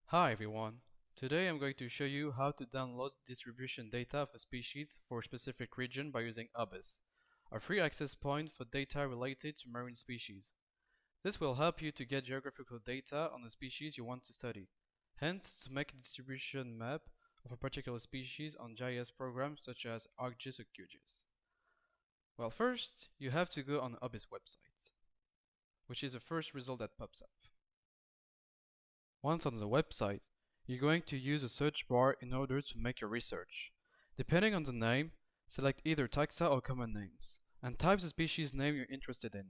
Hi everyone! Today I'm going to show you how to download distribution data of a species for a specific region by using OBIS, a free access point for data related to marine species. This will help you to get geographical data on the species you want to study, hence to make a distribution map of a particular species on GIS programs such as ArcGIS or QGIS. Well, first, you have to go on the OBIS website, which is the first result that pops up. Once on the website, you're going to use a search bar in order to make your research. Depending on the name, select either taxa or common names, and type the species name you're interested in.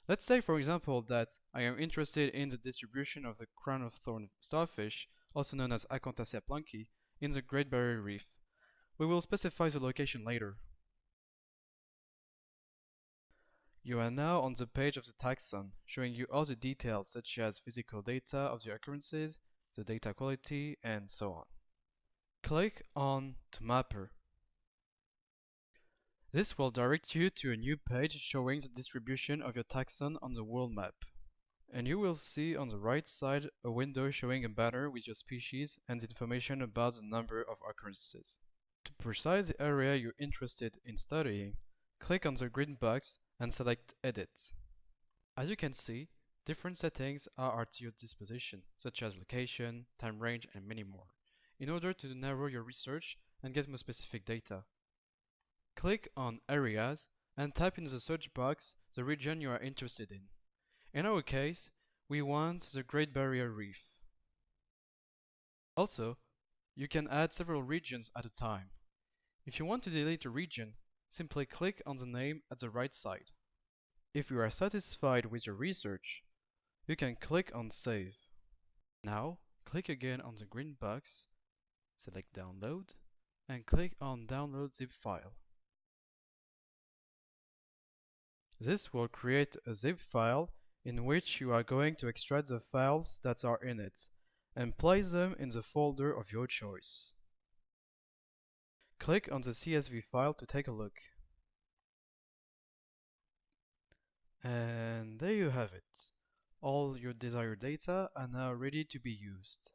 Let's say for example that I am interested in the distribution of the crown of thorn starfish, also known as Acanthacia planki, in the Great Barrier Reef. We will specify the location later. You are now on the page of the taxon, showing you all the details such as physical data of the occurrences, the data quality, and so on. Click on to Mapper. This will direct you to a new page showing the distribution of your taxon on the world map. And you will see on the right side a window showing a banner with your species and information about the number of occurrences. To precise the area you're interested in studying, click on the green box and select Edit. As you can see, different settings are at your disposition, such as location, time range, and many more, in order to narrow your research and get more specific data. Click on Areas and type in the search box the region you are interested in. In our case, we want the Great Barrier Reef. Also, you can add several regions at a time. If you want to delete a region, simply click on the name at the right side. If you are satisfied with your research, you can click on Save. Now, click again on the green box, select Download, and click on Download zip file. This will create a zip file in which you are going to extract the files that are in it and place them in the folder of your choice. Click on the CSV file to take a look. And there you have it. All your desired data are now ready to be used.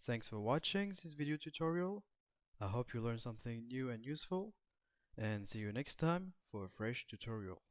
Thanks for watching this video tutorial. I hope you learned something new and useful, and see you next time for a fresh tutorial.